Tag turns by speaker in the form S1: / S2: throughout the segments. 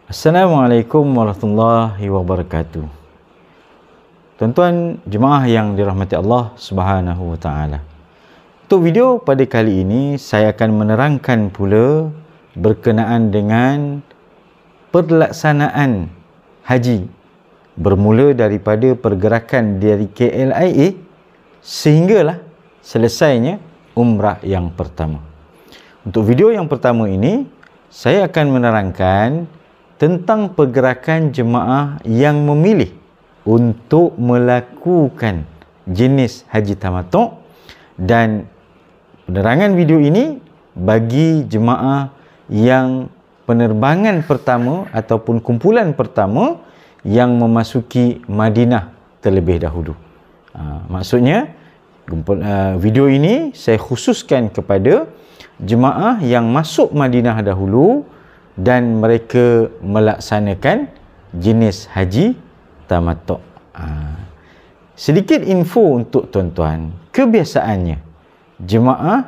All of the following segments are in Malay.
S1: Assalamualaikum warahmatullahi wabarakatuh. Tuan-tuan jemaah yang dirahmati Allah Subhanahu wa taala. Untuk video pada kali ini saya akan menerangkan pula berkenaan dengan pelaksanaan haji bermula daripada pergerakan dari KLIA sehinggalah selesainya umrah yang pertama. Untuk video yang pertama ini saya akan menerangkan tentang pergerakan jemaah yang memilih untuk melakukan jenis haji tamattu', dan penerangan video ini bagi jemaah yang penerbangan pertama ataupun kumpulan pertama yang memasuki Madinah terlebih dahulu. Maksudnya video ini saya khususkan kepada jemaah yang masuk Madinah dahulu dan mereka melaksanakan jenis haji tamattu'. Sedikit info untuk tuan-tuan. Kebiasaannya jemaah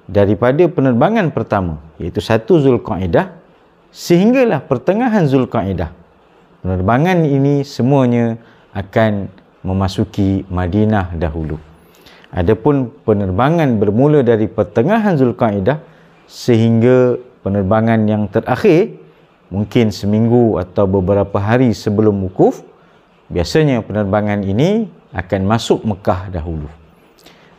S1: daripada penerbangan pertama iaitu 1 Zulqa'dah sehinggalah pertengahan Zulqa'dah, penerbangan ini semuanya akan memasuki Madinah dahulu. Adapun penerbangan bermula dari pertengahan Zulqa'dah sehingga penerbangan yang terakhir mungkin seminggu atau beberapa hari sebelum wukuf, biasanya penerbangan ini akan masuk Mekah dahulu.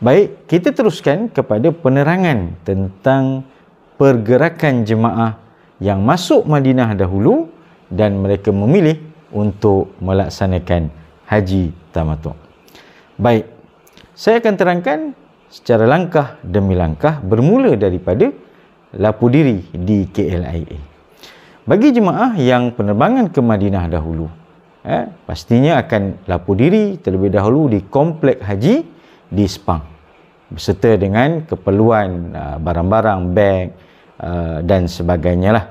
S1: Baik, kita teruskan kepada penerangan tentang pergerakan jemaah yang masuk Madinah dahulu dan mereka memilih untuk melaksanakan haji tamattu'. Baik, saya akan terangkan secara langkah demi langkah bermula daripada lapu diri di KLIA. Bagi jemaah yang penerbangan ke Madinah dahulu, pastinya akan lapu diri terlebih dahulu di komplek haji di Sepang beserta dengan keperluan barang-barang, beg dan sebagainya lah.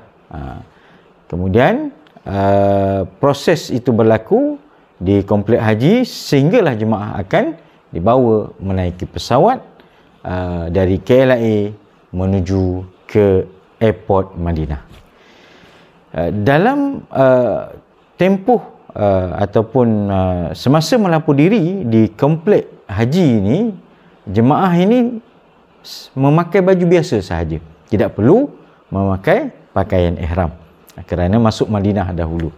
S1: Kemudian proses itu berlaku di komplek haji sehinggalah jemaah akan dibawa menaiki pesawat dari KLIA menuju ke airport Madinah. Dalam tempoh ataupun semasa melapu diri di komplek haji ini, jemaah ini memakai baju biasa sahaja, tidak perlu memakai pakaian ihram kerana masuk Madinah dahulu.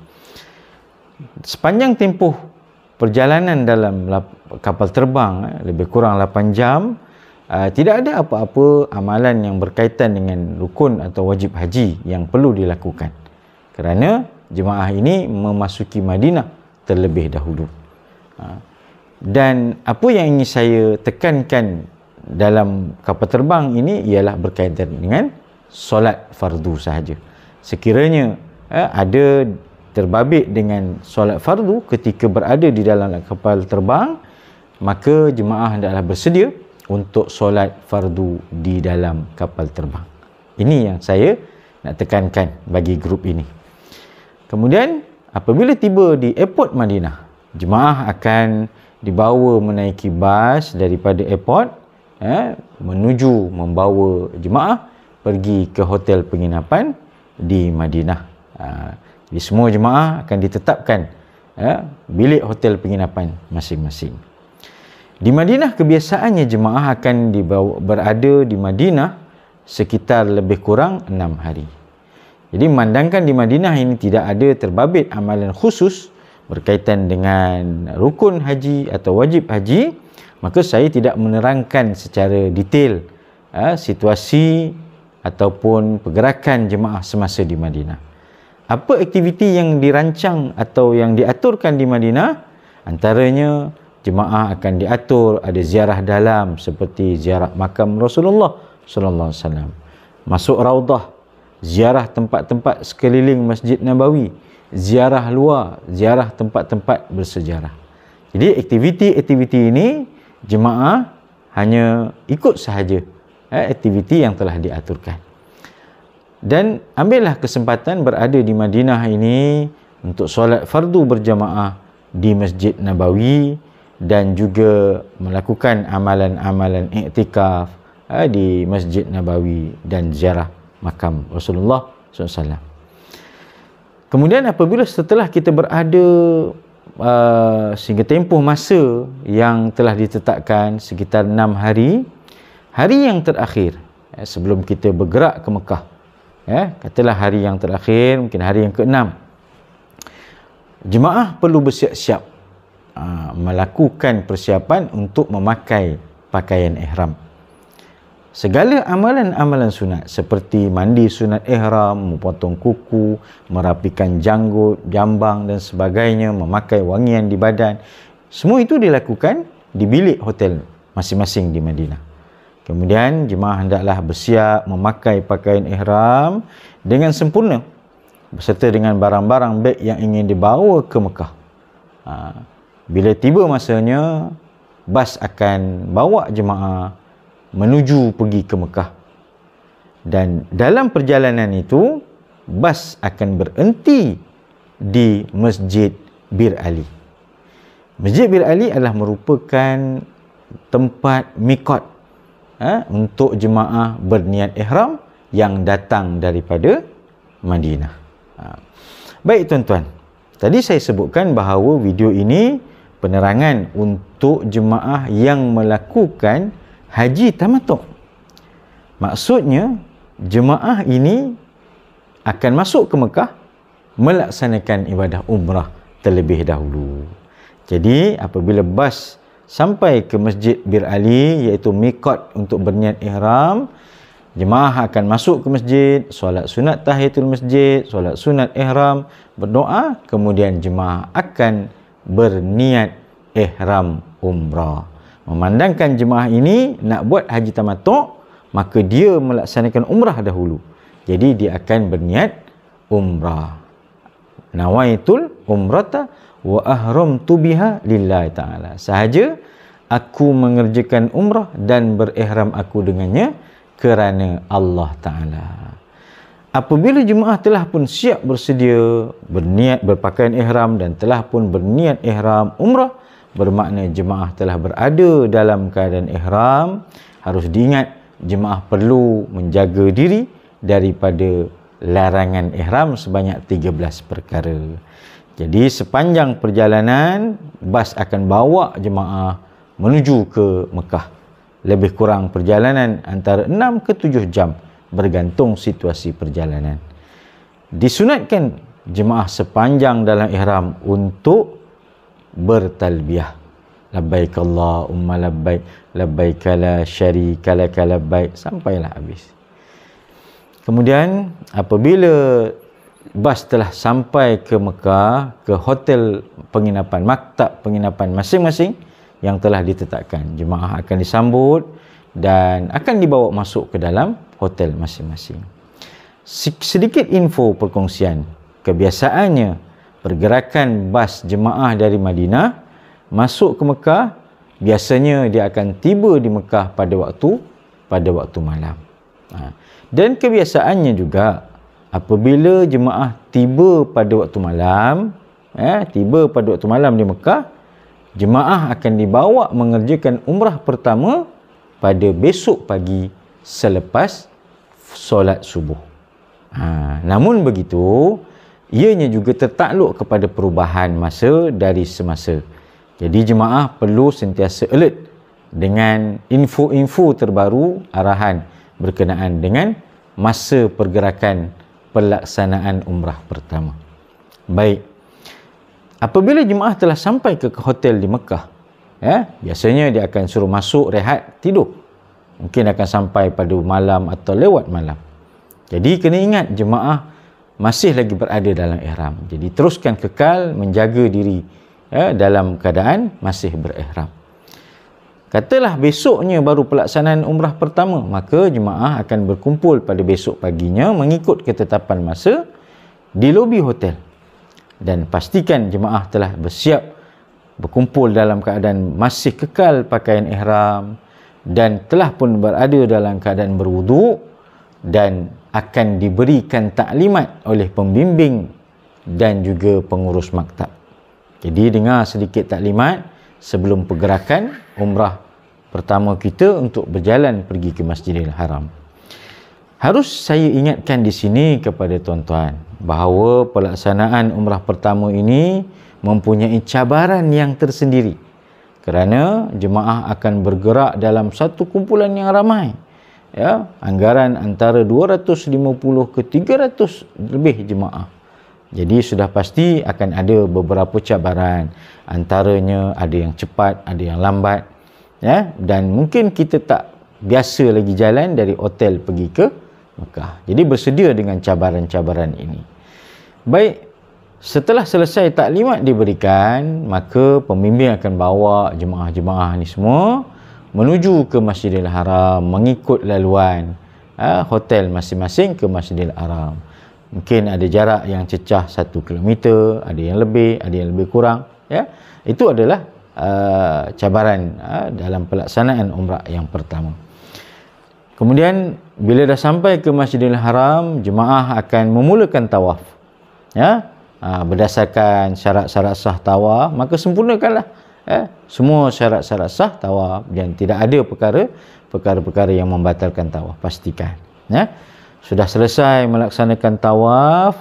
S1: Sepanjang tempoh perjalanan dalam kapal terbang lebih kurang 8 jam, tidak ada apa-apa amalan yang berkaitan dengan rukun atau wajib haji yang perlu dilakukan kerana jemaah ini memasuki Madinah terlebih dahulu. Dan apa yang ingin saya tekankan dalam kapal terbang ini ialah berkaitan dengan solat fardu sahaja. Sekiranya ada terbabit dengan solat fardu ketika berada di dalam kapal terbang, maka jemaah hendaklah bersedia untuk solat fardu di dalam kapal terbang. Ini yang saya nak tekankan bagi grup ini. Kemudian apabila tiba di airport Madinah, jemaah akan dibawa menaiki bas daripada airport menuju membawa jemaah pergi ke hotel penginapan di Madinah. Jadi semua jemaah akan ditetapkan bilik hotel penginapan masing-masing. Di Madinah kebiasaannya jemaah akan berada di Madinah sekitar lebih kurang 6 hari. Jadi memandangkan di Madinah ini tidak ada terbabit amalan khusus berkaitan dengan rukun haji atau wajib haji, maka saya tidak menerangkan secara detail situasi ataupun pergerakan jemaah semasa di Madinah. Apa aktiviti yang dirancang atau yang diaturkan di Madinah? Antaranya jemaah akan diatur ada ziarah dalam seperti ziarah makam Rasulullah sallallahu alaihi wasallam, masuk raudah, ziarah tempat-tempat sekeliling Masjid Nabawi, ziarah luar, ziarah tempat-tempat bersejarah. Jadi aktiviti-aktiviti ini jemaah hanya ikut sahaja aktiviti yang telah diaturkan. Dan ambillah kesempatan berada di Madinah ini untuk solat fardu berjamaah di Masjid Nabawi dan juga melakukan amalan-amalan iktikaf di Masjid Nabawi dan ziarah makam Rasulullah SAW. Kemudian apabila setelah kita berada sehingga tempoh masa yang telah ditetapkan sekitar 6 hari, hari yang terakhir sebelum kita bergerak ke Mekah, katalah hari yang terakhir, mungkin hari yang ke-6, jemaah perlu bersiap-siap melakukan persiapan untuk memakai pakaian ihram. Segala amalan-amalan sunat seperti mandi sunat ihram, memotong kuku, merapikan janggut, jambang dan sebagainya, memakai wangian di badan, semua itu dilakukan di bilik hotel masing-masing di Madinah. Kemudian jemaah hendaklah bersiap memakai pakaian ihram dengan sempurna beserta dengan barang-barang beg yang ingin dibawa ke Mekah. Bila tiba masanya, bas akan bawa jemaah menuju pergi ke Mekah. Dan dalam perjalanan itu, bas akan berhenti di Masjid Bir Ali. Masjid Bir Ali adalah merupakan tempat miqat untuk jemaah berniat ihram yang datang daripada Madinah. Baik tuan-tuan, tadi saya sebutkan bahawa video ini penerangan untuk jemaah yang melakukan haji tamattu'. Maksudnya jemaah ini akan masuk ke Mekah melaksanakan ibadah umrah terlebih dahulu. Jadi apabila bas sampai ke Masjid Bir Ali, iaitu miqat untuk berniat ihram, jemaah akan masuk ke masjid, solat sunat tahiyatul masjid, solat sunat ihram, berdoa, kemudian jemaah akan berniat ihram umrah. Memandangkan jemaah ini nak buat haji tamattu', maka dia melaksanakan umrah dahulu. Jadi dia akan berniat umrah. Nawaitul umrata wa ahramtu biha lillahi ta'ala. Sahaja aku mengerjakan umrah dan berihram aku dengannya kerana Allah Ta'ala. Apabila jemaah telah pun siap bersedia, berniat berpakaian ihram dan telah pun berniat ihram umrah, bermakna jemaah telah berada dalam keadaan ihram. Harus diingat, jemaah perlu menjaga diri daripada larangan ihram sebanyak 13 perkara. Jadi sepanjang perjalanan, bas akan bawa jemaah menuju ke Mekah. Lebih kurang perjalanan antara 6 ke 7 jam bergantung situasi perjalanan. Disunatkan jemaah sepanjang dalam ihram untuk bertalbiyah. Labbaik Allahumma labbaik, labbaik la syarika lak labbaik, sampailah habis. Kemudian apabila bas telah sampai ke Mekah, ke hotel penginapan, maktab penginapan masing-masing yang telah ditetapkan, jemaah akan disambut dan akan dibawa masuk ke dalam hotel masing-masing. Sedikit info perkongsian. Kebiasaannya pergerakan bas jemaah dari Madinah masuk ke Mekah, biasanya dia akan tiba di Mekah pada waktu malam. Dan kebiasaannya juga apabila jemaah tiba pada waktu malam, di Mekah, jemaah akan dibawa mengerjakan umrah pertama pada besok pagi selepas solat subuh. Namun begitu, ianya juga tertakluk kepada perubahan masa dari semasa. Jadi jemaah perlu sentiasa alert dengan info-info terbaru, arahan berkenaan dengan masa pergerakan pelaksanaan umrah pertama. Baik. Apabila jemaah telah sampai ke hotel di Mekah, biasanya dia akan suruh masuk, rehat, tidur. Mungkin akan sampai pada malam atau lewat malam. Jadi kena ingat, jemaah masih lagi berada dalam ihram. Jadi teruskan kekal menjaga diri dalam keadaan masih berihram. Katalah besoknya baru pelaksanaan umrah pertama, maka jemaah akan berkumpul pada besok paginya mengikut ketetapan masa di lobi hotel. Dan pastikan jemaah telah bersiap berkumpul dalam keadaan masih kekal pakaian ihram dan telah pun berada dalam keadaan berwuduk dan akan diberikan taklimat oleh pembimbing dan juga pengurus maktab. Jadi dengar sedikit taklimat sebelum pergerakan umrah pertama kita untuk berjalan pergi ke Masjidil Haram. Harus saya ingatkan di sini kepada tuan-tuan bahawa pelaksanaan umrah pertama ini mempunyai cabaran yang tersendiri kerana jemaah akan bergerak dalam satu kumpulan yang ramai. Ya, anggaran antara 250 ke 300 lebih jemaah. Jadi sudah pasti akan ada beberapa cabaran. Antaranya ada yang cepat, ada yang lambat. Ya, dan mungkin kita tak biasa lagi jalan dari hotel pergi ke Mekah. Jadi bersedia dengan cabaran-cabaran ini. Baik, setelah selesai taklimat diberikan, maka pembimbing akan bawa jemaah-jemaah ni semua menuju ke Masjidil Haram, mengikut laluan hotel masing-masing ke Masjidil Haram. Mungkin ada jarak yang cecah 1 kilometer, ada yang lebih kurang. Ya, itu adalah cabaran dalam pelaksanaan umrah yang pertama. Kemudian bila dah sampai ke Masjidil Haram, jemaah akan memulakan tawaf. Ya, berdasarkan syarat-syarat sah tawaf, maka sempurnakanlah semua syarat-syarat sah tawaf dan tidak ada perkara-perkara yang membatalkan tawaf, pastikan. Ya, sudah selesai melaksanakan tawaf,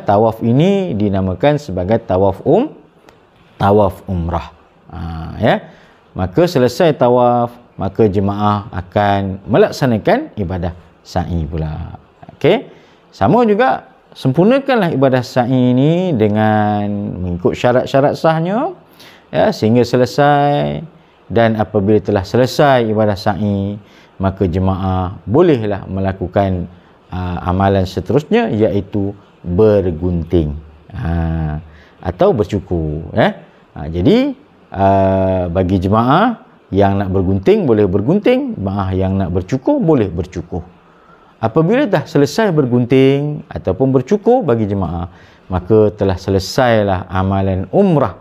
S1: tawaf ini dinamakan sebagai tawaf umrah. Ya, maka selesai tawaf, maka jemaah akan melaksanakan ibadah sa'i pula. Okey, sama juga sempurnakanlah ibadah sa'i ini dengan mengikut syarat-syarat sahnya, ya, sehingga selesai. Dan apabila telah selesai ibadah sa'i, maka jemaah bolehlah melakukan amalan seterusnya, iaitu bergunting atau bercukur. Jadi bagi jemaah yang nak bergunting boleh bergunting, jemaah yang nak bercukur boleh bercukur. Apabila dah selesai bergunting ataupun bercukur bagi jemaah, maka telah selesailah amalan umrah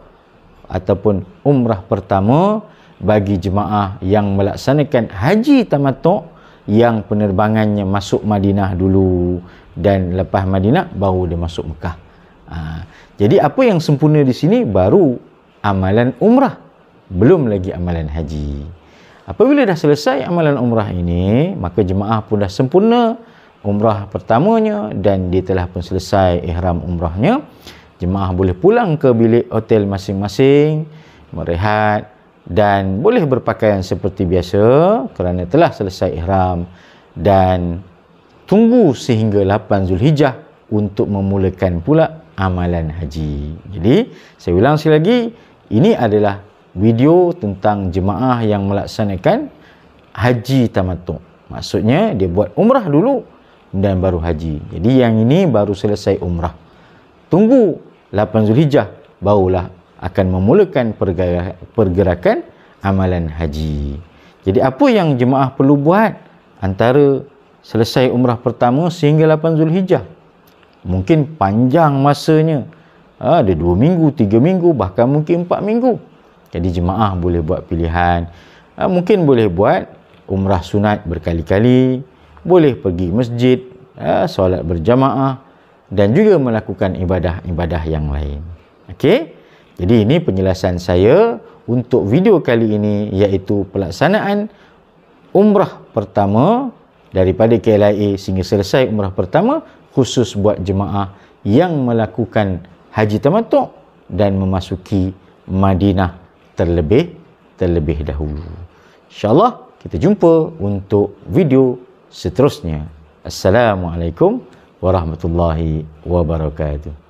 S1: ataupun umrah pertama bagi jemaah yang melaksanakan haji tamattu' yang penerbangannya masuk Madinah dulu dan lepas Madinah baru dia masuk Mekah. Jadi apa yang sempurna di sini baru amalan umrah, belum lagi amalan haji. Apabila dah selesai amalan umrah ini, maka jemaah pun dah sempurna umrah pertamanya dan dia telah pun selesai ihram umrahnya. Jemaah boleh pulang ke bilik hotel masing-masing, merehat dan boleh berpakaian seperti biasa kerana telah selesai ihram, dan tunggu sehingga 8 Zulhijjah untuk memulakan pula amalan haji. Jadi, saya ulang sekali lagi, ini adalah video tentang jemaah yang melaksanakan haji tamattu'. Maksudnya dia buat umrah dulu dan baru haji. Jadi yang ini baru selesai umrah. Tunggu 8 Zulhijjah barulah akan memulakan pergerakan amalan haji. Jadi apa yang jemaah perlu buat antara selesai umrah pertama sehingga 8 Zulhijjah? Mungkin panjang masanya. Ada 2 minggu, 3 minggu, bahkan mungkin 4 minggu. Jadi jemaah boleh buat pilihan. Mungkin boleh buat umrah sunat berkali-kali, boleh pergi masjid, solat berjamaah dan juga melakukan ibadah-ibadah yang lain. Okey? Jadi ini penjelasan saya untuk video kali ini, iaitu pelaksanaan umrah pertama daripada KLIA sehingga selesai umrah pertama, khusus buat jemaah yang melakukan haji tamattu' dan memasuki Madinah terlebih dahulu. InsyaAllah kita jumpa untuk video seterusnya. Assalamualaikum warahmatullahi wabarakatuh.